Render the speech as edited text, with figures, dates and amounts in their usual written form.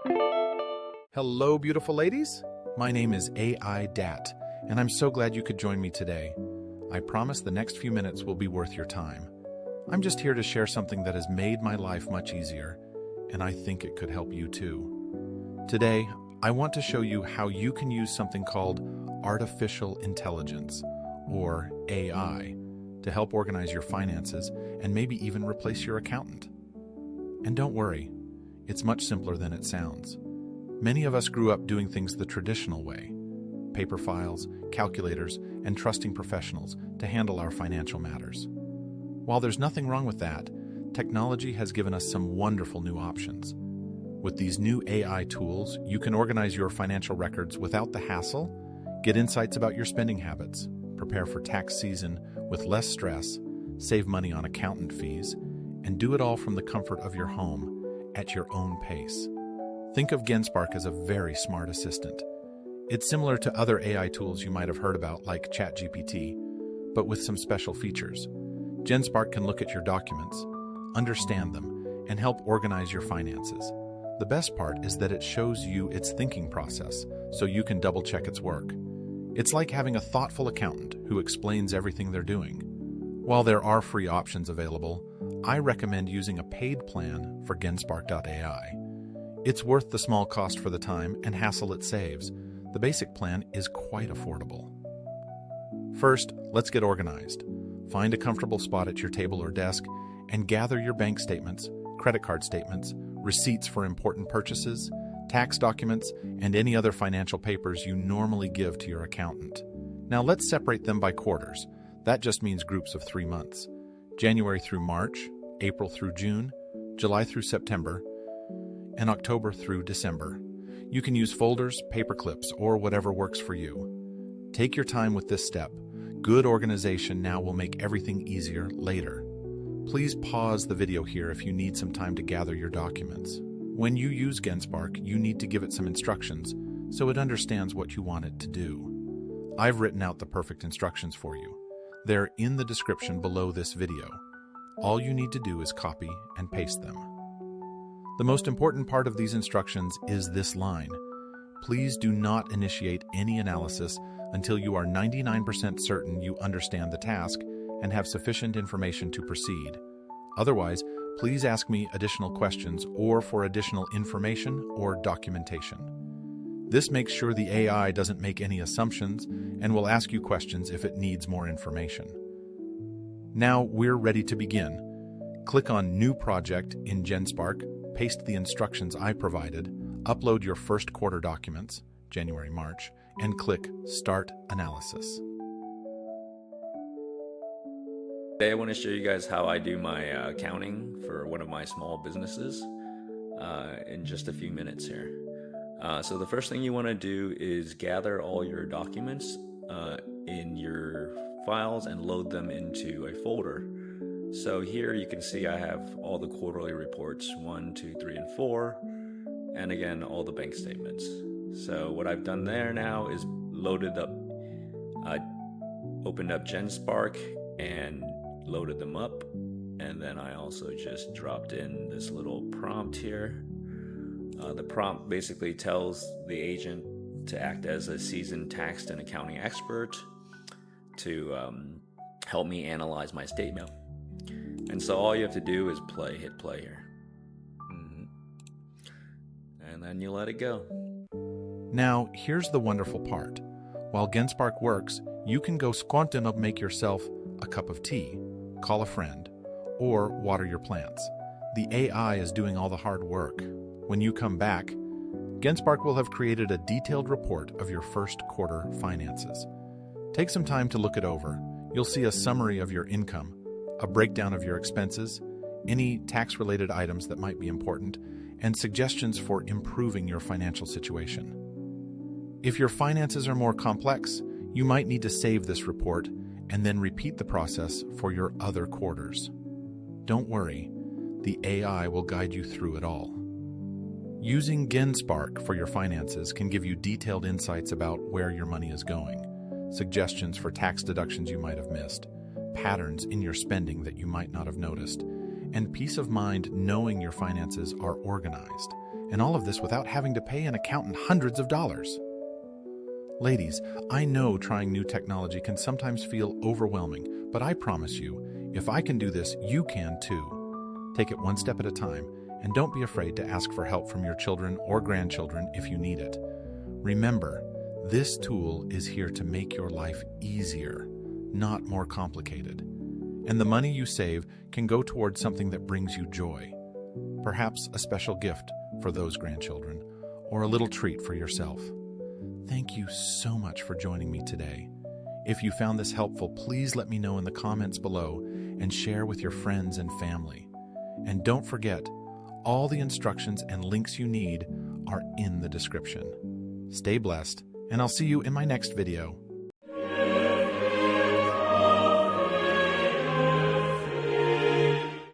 Hello, beautiful ladies. My name is AI Dat, and I'm so glad you could join me today. I promise the next few minutes will be worth your time. I'm just here to share something that has made my life much easier, and I think it could help you too. Today, I want to show you how you can use something called artificial intelligence, or AI, to help organize your finances and maybe even replace your accountant. And don't worry, it's much simpler than it sounds. Many of us grew up doing things the traditional way: paper files, calculators, and trusting professionals to handle our financial matters. While there's nothing wrong with that, technology has given us some wonderful new options. With these new AI tools, you can organize your financial records without the hassle, get insights about your spending habits, prepare for tax season with less stress, save money on accountant fees, and do it all from the comfort of your home at your own pace. Think of Genspark as a very smart assistant. It's similar to other AI tools you might have heard about, like ChatGPT, but with some special features. Genspark can look at your documents, understand them, and help organize your finances. The best part is that it shows you its thinking process, so you can double-check its work. It's like having a thoughtful accountant who explains everything they're doing. While there are free options available, I recommend using a paid plan for Genspark.ai. It's worth the small cost for the time and hassle it saves. The basic plan is quite affordable. First, let's get organized. Find a comfortable spot at your table or desk and gather your bank statements, credit card statements, receipts for important purchases, tax documents, and any other financial papers you normally give to your accountant. Now let's separate them by quarters. That just means groups of 3 months: January through March, April through June, July through September, and October through December. You can use folders, paper clips, or whatever works for you. Take your time with this step. Good organization now will make everything easier later. Please pause the video here if you need some time to gather your documents. When you use Genspark, you need to give it some instructions so it understands what you want it to do. I've written out the perfect instructions for you. They're in the description below this video. All you need to do is copy and paste them. The most important part of these instructions is this line: please do not initiate any analysis until you are 99% certain you understand the task and have sufficient information to proceed. Otherwise, please ask me additional questions or for additional information or documentation. This makes sure the AI doesn't make any assumptions and will ask you questions if it needs more information. Now we're ready to begin. Click on New Project in Genspark, paste the instructions I provided, upload your first quarter documents, January, March, and click Start Analysis. Today I want to show you guys how I do my accounting for one of my small businesses in just a few minutes here. So the first thing you want to do is gather all your documents in your files and load them into a folder. So here you can see I have all the quarterly reports, 1, 2, 3, and 4, and again all the bank statements. So what I've done there now is loaded up, opened up Genspark and loaded them up, and then I also just dropped in this little prompt here. The prompt basically tells the agent to act as a seasoned tax and accounting expert to help me analyze my statement. And so all you have to do is hit play here. And then you let it go. Now, here's the wonderful part. While Genspark works, you can go squint and make yourself a cup of tea, call a friend, or water your plants. The AI is doing all the hard work. When you come back, Genspark will have created a detailed report of your first quarter finances. Take some time to look it over. You'll see a summary of your income, a breakdown of your expenses, any tax-related items that might be important, and suggestions for improving your financial situation. If your finances are more complex, you might need to save this report and then repeat the process for your other quarters. Don't worry, the AI will guide you through it all. Using Genspark for your finances can give you detailed insights about where your money is going, suggestions for tax deductions you might have missed, patterns in your spending that you might not have noticed, and peace of mind knowing your finances are organized. and all of this without having to pay an accountant hundreds of dollars. Ladies, I know trying new technology can sometimes feel overwhelming, but I promise you, if I can do this, you can too. Take it one step at a time, and don't be afraid to ask for help from your children or grandchildren if you need it. Remember, this tool is here to make your life easier, not more complicated. And the money you save can go towards something that brings you joy. Perhaps a special gift for those grandchildren, or a little treat for yourself. Thank you so much for joining me today. If you found this helpful, please let me know in the comments below and share with your friends and family. And don't forget, all the instructions and links you need are in the description. Stay blessed, and I'll see you in my next video.